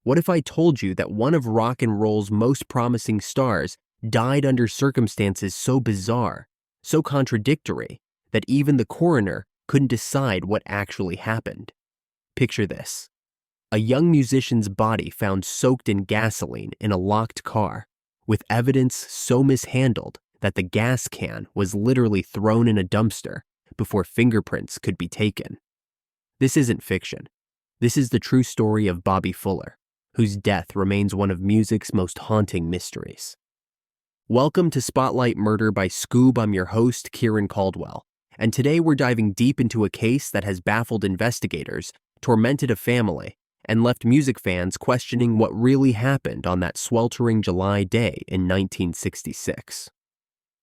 What if I told you that one of rock and roll's most promising stars died under circumstances so bizarre, so contradictory, that even the coroner couldn't decide what actually happened? Picture this. A young musician's body found soaked in gasoline in a locked car, with evidence so mishandled that the gas can was literally thrown in a dumpster before fingerprints could be taken. This isn't fiction. This is the true story of Bobby Fuller, whose death remains one of music's most haunting mysteries. Welcome to Spotlight Murder by Skoob. I'm your host, Kieran Caldwell, and today we're diving deep into a case that has baffled investigators, tormented a family, and left music fans questioning what really happened on that sweltering July day in 1966.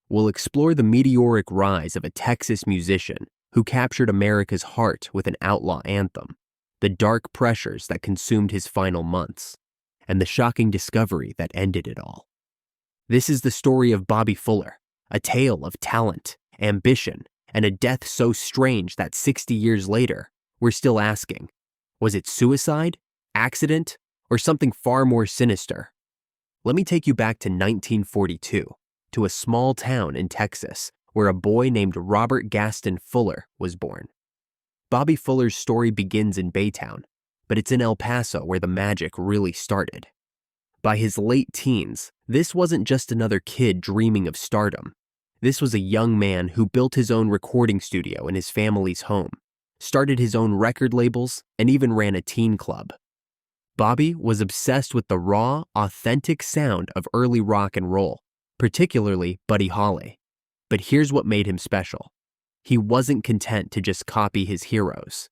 We'll explore the meteoric rise of a Texas musician who captured America's heart with an outlaw anthem, the dark pressures that consumed his final months, and the shocking discovery that ended it all. This is the story of Bobby Fuller, a tale of talent, ambition, and a death so strange that 60 years later, we're still asking, was it suicide, accident, or something far more sinister? Let me take you back to 1942, to a small town in Texas where a boy named Robert Gaston Fuller was born. Bobby Fuller's story begins in Baytown, but it's in El Paso where the magic really started. By his late teens, this wasn't just another kid dreaming of stardom. This was a young man who built his own recording studio in his family's home, started his own record labels, and even ran a teen club. Bobby was obsessed with the raw, authentic sound of early rock and roll, particularly Buddy Holly. But here's what made him special. He wasn't content to just copy his heroes.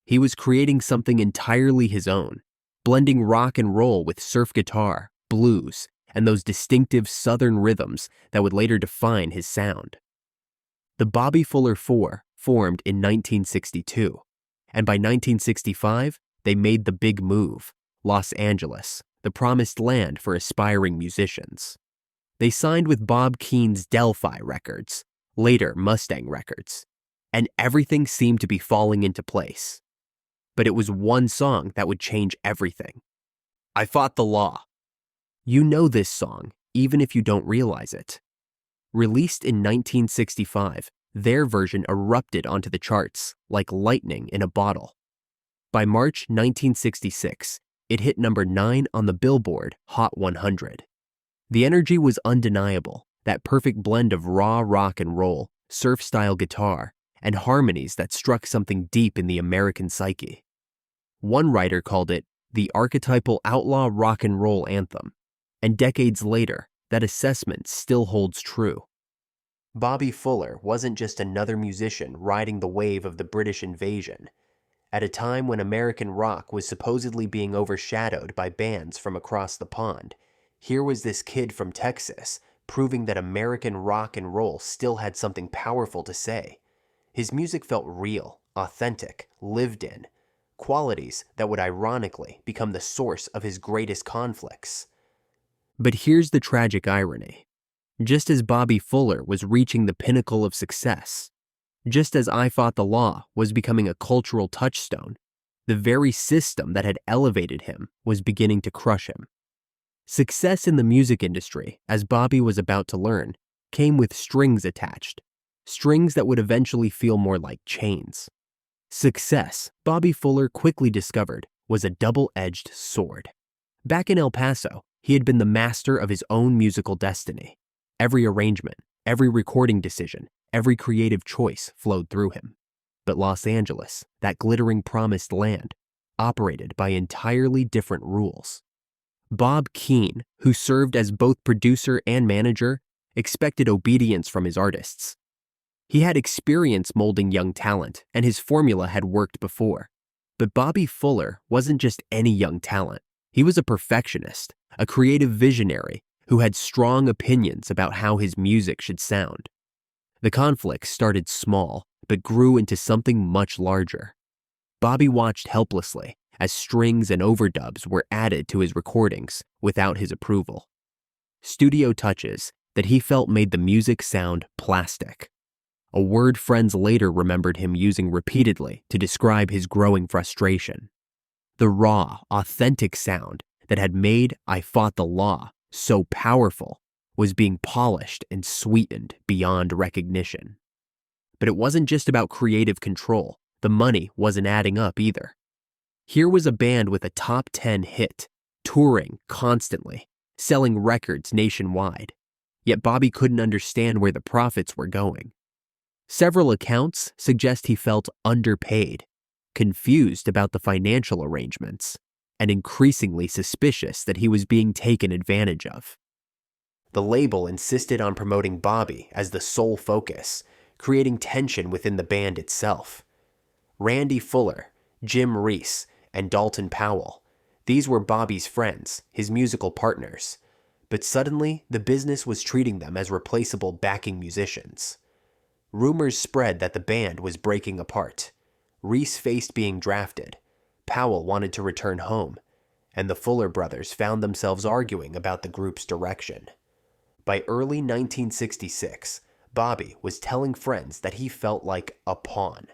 He was creating something entirely his own, blending rock and roll with surf guitar, blues, and those distinctive Southern rhythms that would later define his sound. The Bobby Fuller Four formed in 1962, and by 1965, they made the big move, Los Angeles, the promised land for aspiring musicians. They signed with Bob Keane's Delphi Records, later Mustang Records, and everything seemed to be falling into place. But it was one song that would change everything. I Fought the Law. You know this song, even if you don't realize it. Released in 1965, their version erupted onto the charts like lightning in a bottle. By March 1966, it hit number 9 on the Billboard Hot 100. The energy was undeniable, that perfect blend of raw rock and roll, surf-style guitar, and harmonies that struck something deep in the American psyche. One writer called it the archetypal outlaw rock and roll anthem, and decades later, that assessment still holds true. Bobby Fuller wasn't just another musician riding the wave of the British invasion. At a time when American rock was supposedly being overshadowed by bands from across the pond, here was this kid from Texas proving that American rock and roll still had something powerful to say. His music felt real, authentic, lived in, qualities that would ironically become the source of his greatest conflicts. But here's the tragic irony. Just as Bobby Fuller was reaching the pinnacle of success, just as I Fought the Law was becoming a cultural touchstone, the very system that had elevated him was beginning to crush him. Success in the music industry, as Bobby was about to learn, came with strings attached, strings that would eventually feel more like chains. Success, Bobby Fuller quickly discovered, was a double-edged sword. Back in El Paso, he had been the master of his own musical destiny. Every arrangement, every recording decision, every creative choice flowed through him. But Los Angeles, that glittering promised land, operated by entirely different rules. Bob Keane, who served as both producer and manager, expected obedience from his artists. He had experience molding young talent, and his formula had worked before. But Bobby Fuller wasn't just any young talent. He was a perfectionist, a creative visionary who had strong opinions about how his music should sound. The conflict started small, but grew into something much larger. Bobby watched helplessly as strings and overdubs were added to his recordings without his approval. Studio touches that he felt made the music sound plastic, a word friends later remembered him using repeatedly to describe his growing frustration. The raw, authentic sound that had made I Fought the Law so powerful was being polished and sweetened beyond recognition. But it wasn't just about creative control. The money wasn't adding up either. Here was a band with a top 10 hit, touring constantly, selling records nationwide. Yet Bobby couldn't understand where the profits were going. Several accounts suggest he felt underpaid, confused about the financial arrangements, and increasingly suspicious that he was being taken advantage of. The label insisted on promoting Bobby as the sole focus, creating tension within the band itself. Randy Fuller, Jim Reese, and Dalton Powell, these were Bobby's friends, his musical partners. But suddenly, the business was treating them as replaceable backing musicians. Rumors spread that the band was breaking apart. Reese faced being drafted. Powell wanted to return home, and the Fuller brothers found themselves arguing about the group's direction. By early 1966, Bobby was telling friends that he felt like a pawn.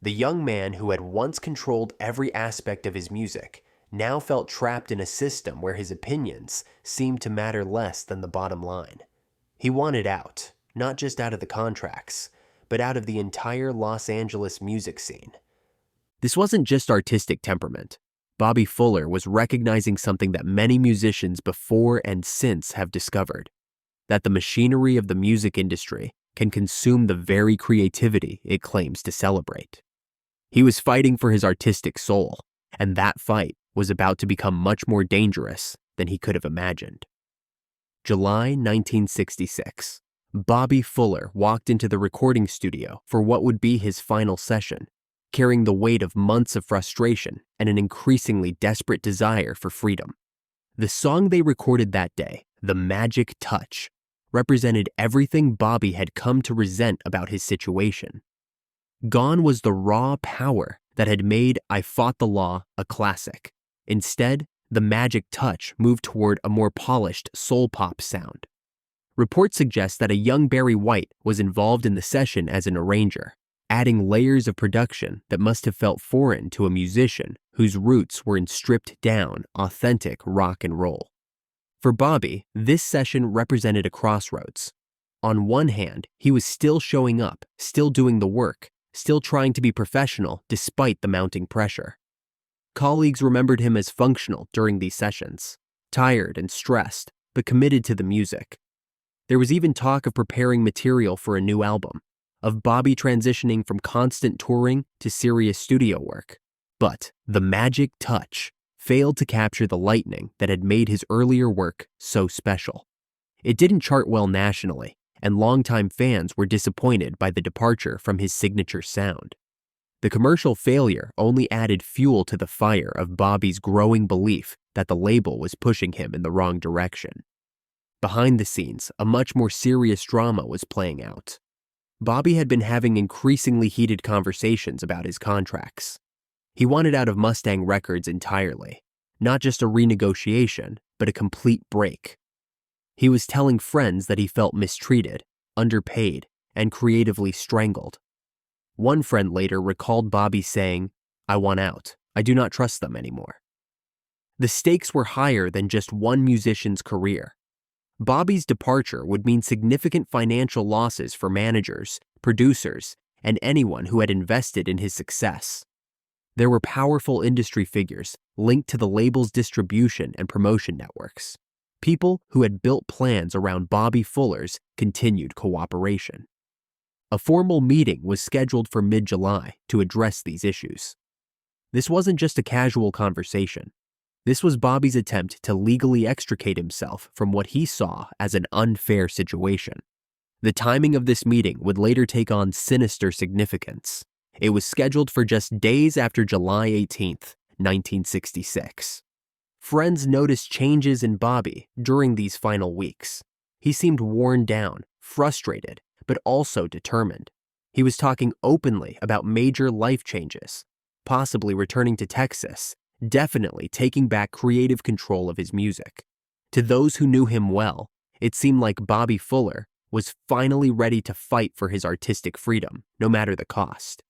The young man who had once controlled every aspect of his music now felt trapped in a system where his opinions seemed to matter less than the bottom line. He wanted out, not just out of the contracts, but out of the entire Los Angeles music scene. This wasn't just artistic temperament. Bobby Fuller was recognizing something that many musicians before and since have discovered, that the machinery of the music industry can consume the very creativity it claims to celebrate. He was fighting for his artistic soul, and that fight was about to become much more dangerous than he could have imagined. July 1966. Bobby Fuller walked into the recording studio for what would be his final session, carrying the weight of months of frustration and an increasingly desperate desire for freedom. The song they recorded that day, The Magic Touch, represented everything Bobby had come to resent about his situation. Gone was the raw power that had made I Fought the Law a classic. Instead, The Magic Touch moved toward a more polished soul pop sound. Reports suggest that a young Barry White was involved in the session as an arranger, adding layers of production that must have felt foreign to a musician whose roots were in stripped-down, authentic rock and roll. For Bobby, this session represented a crossroads. On one hand, he was still showing up, still doing the work, still trying to be professional despite the mounting pressure. Colleagues remembered him as functional during these sessions, tired and stressed, but committed to the music. There was even talk of preparing material for a new album, of Bobby transitioning from constant touring to serious studio work. But The Magic Touch failed to capture the lightning that had made his earlier work so special. It didn't chart well nationally, and longtime fans were disappointed by the departure from his signature sound. The commercial failure only added fuel to the fire of Bobby's growing belief that the label was pushing him in the wrong direction. Behind the scenes, a much more serious drama was playing out. Bobby had been having increasingly heated conversations about his contracts. He wanted out of Mustang Records entirely, not just a renegotiation, but a complete break. He was telling friends that he felt mistreated, underpaid, and creatively strangled. One friend later recalled Bobby saying, "I want out. I do not trust them anymore." The stakes were higher than just one musician's career. Bobby's departure would mean significant financial losses for managers, producers, and anyone who had invested in his success. There were powerful industry figures linked to the label's distribution and promotion networks, people who had built plans around Bobby Fuller's continued cooperation. A formal meeting was scheduled for mid-July to address these issues. This wasn't just a casual conversation. This was Bobby's attempt to legally extricate himself from what he saw as an unfair situation. The timing of this meeting would later take on sinister significance. It was scheduled for just days after July 18th, 1966. Friends noticed changes in Bobby during these final weeks. He seemed worn down, frustrated, but also determined. He was talking openly about major life changes, possibly returning to Texas, definitely taking back creative control of his music. To those who knew him well, it seemed like Bobby Fuller was finally ready to fight for his artistic freedom, no matter the cost.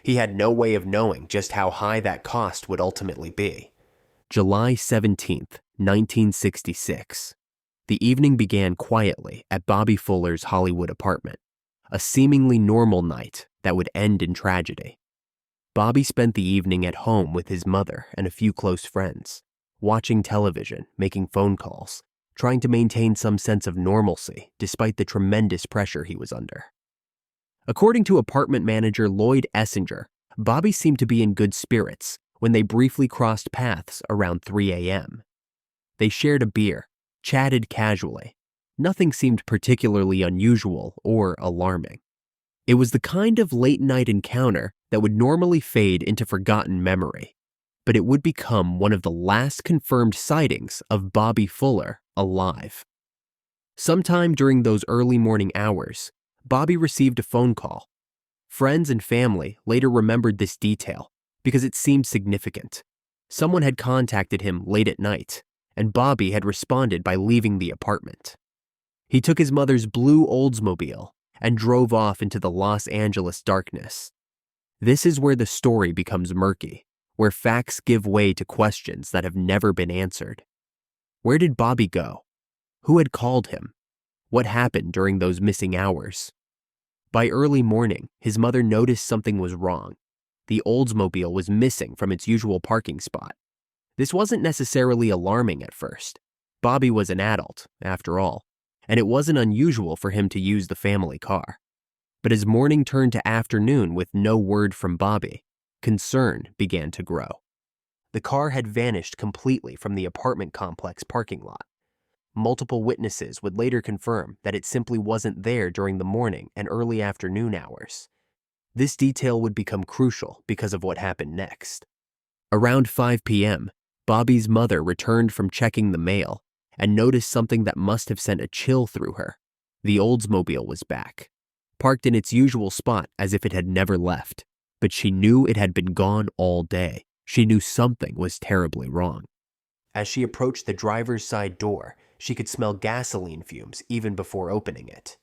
He had no way of knowing just how high that cost would ultimately be. July 17th, 1966. The evening began quietly at Bobby Fuller's Hollywood apartment, a seemingly normal night that would end in tragedy. Bobby spent the evening at home with his mother and a few close friends, watching television, making phone calls, trying to maintain some sense of normalcy despite the tremendous pressure he was under. According to apartment manager Lloyd Essinger, Bobby seemed to be in good spirits when they briefly crossed paths around 3 a.m. They shared a beer, chatted casually. Nothing seemed particularly unusual or alarming. It was the kind of late-night encounter that would normally fade into forgotten memory, but it would become one of the last confirmed sightings of Bobby Fuller alive. Sometime during those early morning hours, Bobby received a phone call. Friends and family later remembered this detail because it seemed significant. Someone had contacted him late at night, and Bobby had responded by leaving the apartment. He took his mother's blue Oldsmobile and drove off into the Los Angeles darkness. This is where the story becomes murky, where facts give way to questions that have never been answered. Where did Bobby go? Who had called him? What happened during those missing hours? By early morning, his mother noticed something was wrong. The Oldsmobile was missing from its usual parking spot. This wasn't necessarily alarming at first. Bobby was an adult, after all, and it wasn't unusual for him to use the family car. But as morning turned to afternoon with no word from Bobby, concern began to grow. The car had vanished completely from the apartment complex parking lot. Multiple witnesses would later confirm that it simply wasn't there during the morning and early afternoon hours. This detail would become crucial because of what happened next. Around 5 p.m., Bobby's mother returned from checking the mail and noticed something that must have sent a chill through her. The Oldsmobile was back, parked in its usual spot as if it had never left, but she knew it had been gone all day. She knew something was terribly wrong. As she approached the driver's side door, she could smell gasoline fumes even before opening it.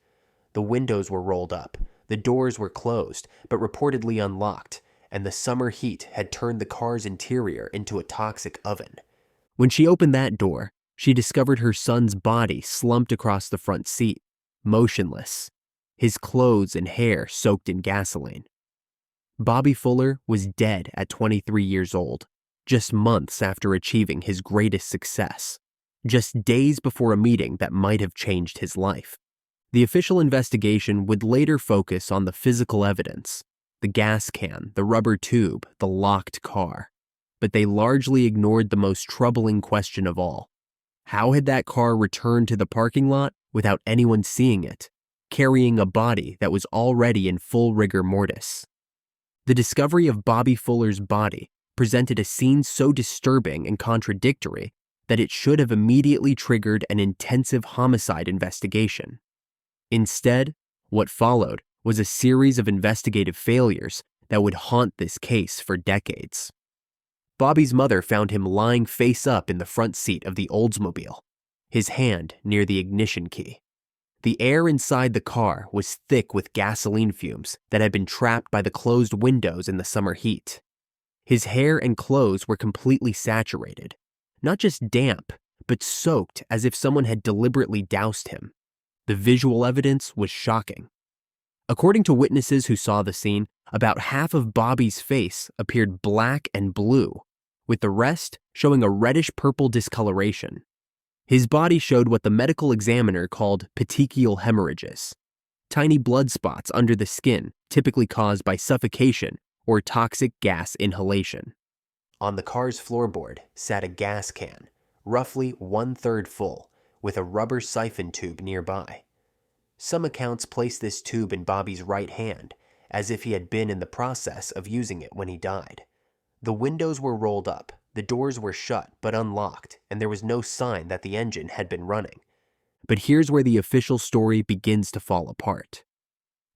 The windows were rolled up, the doors were closed but reportedly unlocked, and the summer heat had turned the car's interior into a toxic oven. When she opened that door, she discovered her son's body slumped across the front seat, motionless, his clothes and hair soaked in gasoline. Bobby Fuller was dead at 23 years old, just months after achieving his greatest success, just days before a meeting that might have changed his life. The official investigation would later focus on the physical evidence, the gas can, the rubber tube, the locked car, but they largely ignored the most troubling question of all. How had that car returned to the parking lot without anyone seeing it, carrying a body that was already in full rigor mortis? The discovery of Bobby Fuller's body presented a scene so disturbing and contradictory that it should have immediately triggered an intensive homicide investigation. Instead, what followed was a series of investigative failures that would haunt this case for decades. Bobby's mother found him lying face up in the front seat of the Oldsmobile, his hand near the ignition key. The air inside the car was thick with gasoline fumes that had been trapped by the closed windows in the summer heat. His hair and clothes were completely saturated, not just damp, but soaked as if someone had deliberately doused him. The visual evidence was shocking. According to witnesses who saw the scene, about half of Bobby's face appeared black and blue, with the rest showing a reddish-purple discoloration. His body showed what the medical examiner called petechial hemorrhages, tiny blood spots under the skin typically caused by suffocation or toxic gas inhalation. On the car's floorboard sat a gas can, roughly 1/3 full, with a rubber siphon tube nearby. Some accounts place this tube in Bobby's right hand, as if he had been in the process of using it when he died. The windows were rolled up, the doors were shut but unlocked, and there was no sign that the engine had been running. But here's where the official story begins to fall apart.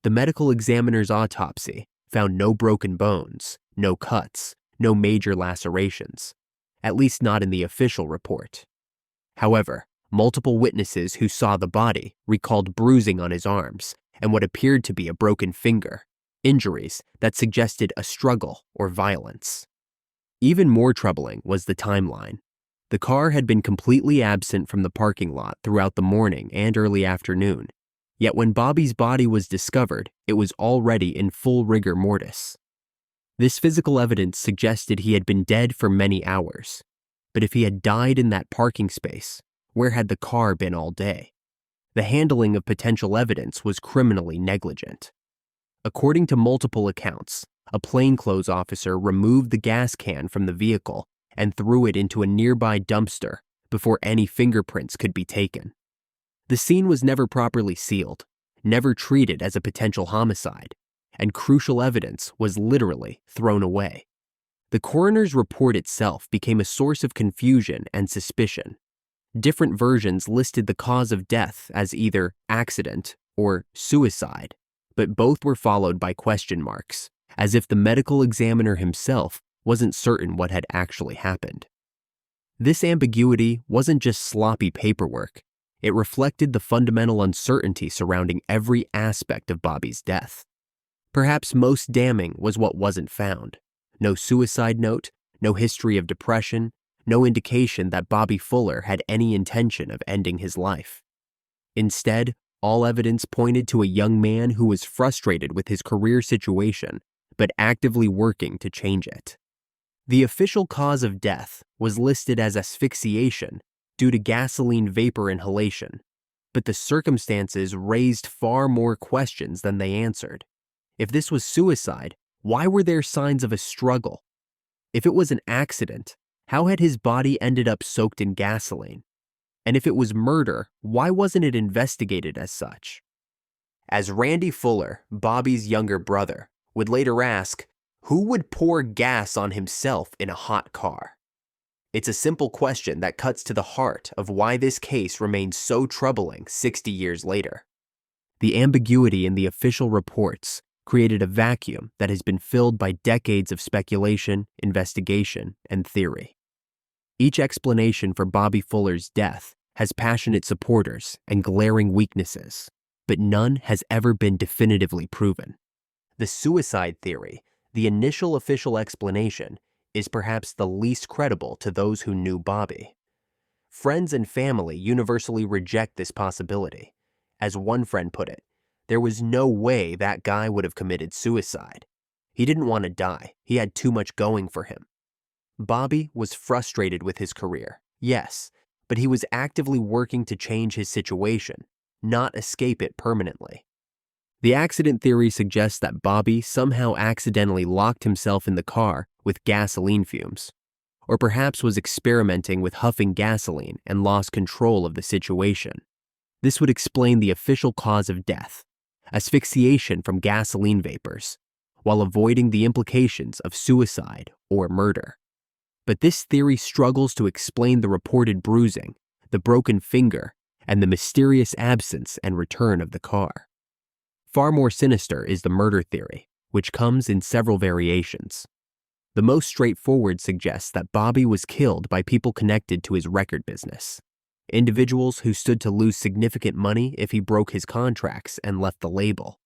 The medical examiner's autopsy found no broken bones, no cuts, no major lacerations, at least not in the official report. However, multiple witnesses who saw the body recalled bruising on his arms and what appeared to be a broken finger, injuries that suggested a struggle or violence. Even more troubling was the timeline. The car had been completely absent from the parking lot throughout the morning and early afternoon, yet when Bobby's body was discovered, it was already in full rigor mortis. This physical evidence suggested he had been dead for many hours. But if he had died in that parking space, where had the car been all day? The handling of potential evidence was criminally negligent. According to multiple accounts, a plainclothes officer removed the gas can from the vehicle and threw it into a nearby dumpster before any fingerprints could be taken. The scene was never properly sealed, never treated as a potential homicide, and crucial evidence was literally thrown away. The coroner's report itself became a source of confusion and suspicion. Different versions listed the cause of death as either accident or suicide, but both were followed by question marks, as if the medical examiner himself wasn't certain what had actually happened. This ambiguity wasn't just sloppy paperwork. It reflected the fundamental uncertainty surrounding every aspect of Bobby's death. Perhaps most damning was what wasn't found. No suicide note, no history of depression, no indication that Bobby Fuller had any intention of ending his life. Instead, all evidence pointed to a young man who was frustrated with his career situation, but actively working to change it. The official cause of death was listed as asphyxiation due to gasoline vapor inhalation, but the circumstances raised far more questions than they answered. If this was suicide, why were there signs of a struggle? If it was an accident, how had his body ended up soaked in gasoline? And if it was murder, why wasn't it investigated as such? As Randy Fuller, Bobby's younger brother, would later ask, who would pour gas on himself in a hot car? It's a simple question that cuts to the heart of why this case remains so troubling 60 years later. The ambiguity in the official reports created a vacuum that has been filled by decades of speculation, investigation, and theory. Each explanation for Bobby Fuller's death has passionate supporters and glaring weaknesses, but none has ever been definitively proven. The suicide theory, the initial official explanation, is perhaps the least credible to those who knew Bobby. Friends and family universally reject this possibility. As one friend put it, there was no way that guy would have committed suicide. He didn't want to die. He had too much going for him. Bobby was frustrated with his career, yes, but he was actively working to change his situation, not escape it permanently. The accident theory suggests that Bobby somehow accidentally locked himself in the car with gasoline fumes, or perhaps was experimenting with huffing gasoline and lost control of the situation. This would explain the official cause of death, asphyxiation from gasoline vapors, while avoiding the implications of suicide or murder. But this theory struggles to explain the reported bruising, the broken finger, and the mysterious absence and return of the car. Far more sinister is the murder theory, which comes in several variations. The most straightforward suggests that Bobby was killed by people connected to his record business, individuals who stood to lose significant money if he broke his contracts and left the label.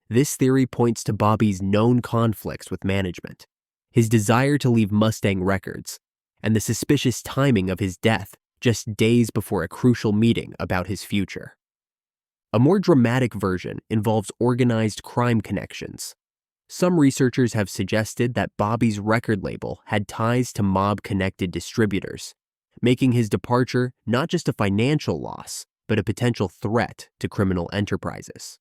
This theory points to Bobby's known conflicts with management, his desire to leave Mustang Records, and the suspicious timing of his death just days before a crucial meeting about his future. A more dramatic version involves organized crime connections. Some researchers have suggested that Bobby's record label had ties to mob-connected distributors, making his departure not just a financial loss, but a potential threat to criminal enterprises.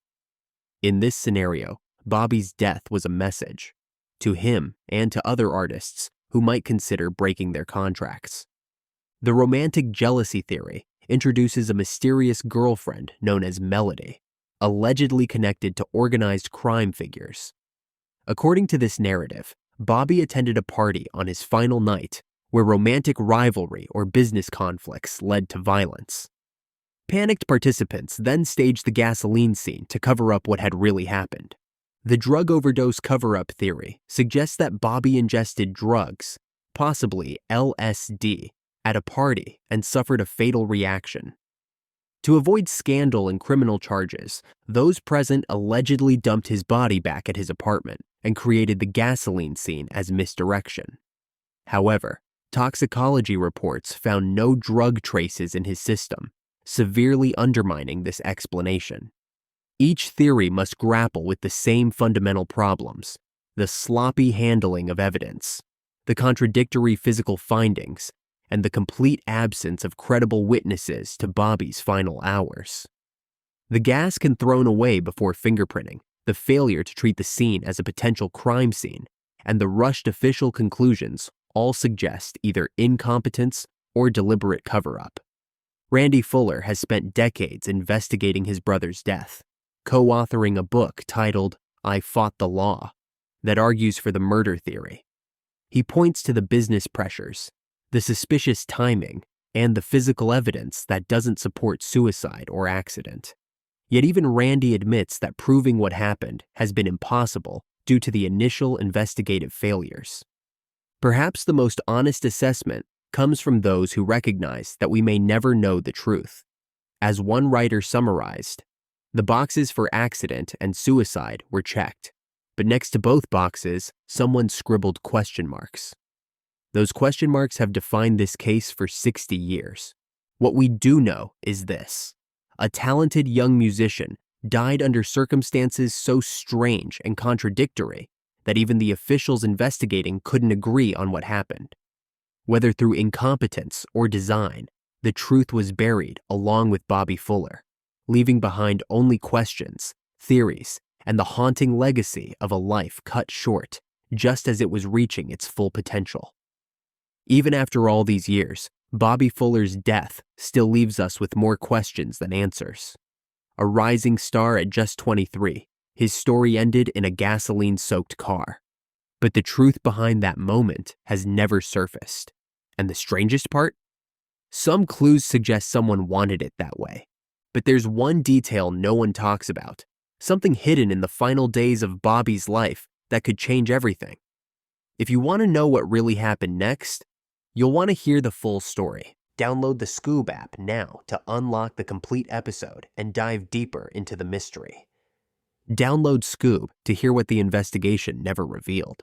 In this scenario, Bobby's death was a message to him and to other artists who might consider breaking their contracts. The romantic jealousy theory introduces a mysterious girlfriend known as Melody, allegedly connected to organized crime figures. According to this narrative, Bobby attended a party on his final night where romantic rivalry or business conflicts led to violence. Panicked participants then staged the gasoline scene to cover up what had really happened. The drug overdose cover-up theory suggests that Bobby ingested drugs, possibly LSD, at a party and suffered a fatal reaction. To avoid scandal and criminal charges, those present allegedly dumped his body back at his apartment and created the gasoline scene as misdirection. However, Toxicology reports found no drug traces in his system, severely undermining this explanation. Each theory must grapple with the same fundamental problems: the sloppy handling of evidence, the contradictory physical findings, and the complete absence of credible witnesses to Bobby's final hours. The gas can thrown away before fingerprinting, the failure to treat the scene as a potential crime scene, and the rushed official conclusions all suggest either incompetence or deliberate cover-up. Randy Fuller has spent decades investigating his brother's death, co-authoring a book titled "I Fought the Law" that argues for the murder theory. He points to the business pressures, the suspicious timing, and the physical evidence that doesn't support suicide or accident. Yet even Randy admits that proving what happened has been impossible due to the initial investigative failures. Perhaps the most honest assessment comes from those who recognize that we may never know the truth. As one writer summarized, the boxes for accident and suicide were checked, but next to both boxes, someone scribbled question marks. Those question marks have defined this case for 60 years. What we do know is this: a talented young musician died under circumstances so strange and contradictory that even the officials investigating couldn't agree on what happened. Whether through incompetence or design, the truth was buried along with Bobby Fuller, leaving behind only questions, theories, and the haunting legacy of a life cut short just as it was reaching its full potential. Even after all these years, Bobby Fuller's death still leaves us with more questions than answers. A rising star at just 23, his story ended in a gasoline-soaked car. But the truth behind that moment has never surfaced. And the strangest part? Some clues suggest someone wanted it that way. But there's one detail no one talks about, something hidden in the final days of Bobby's life that could change everything. If you want to know what really happened next, you'll want to hear the full story. Download the Skoob app now to unlock the complete episode and dive deeper into the mystery. Download Skoob to hear what the investigation never revealed.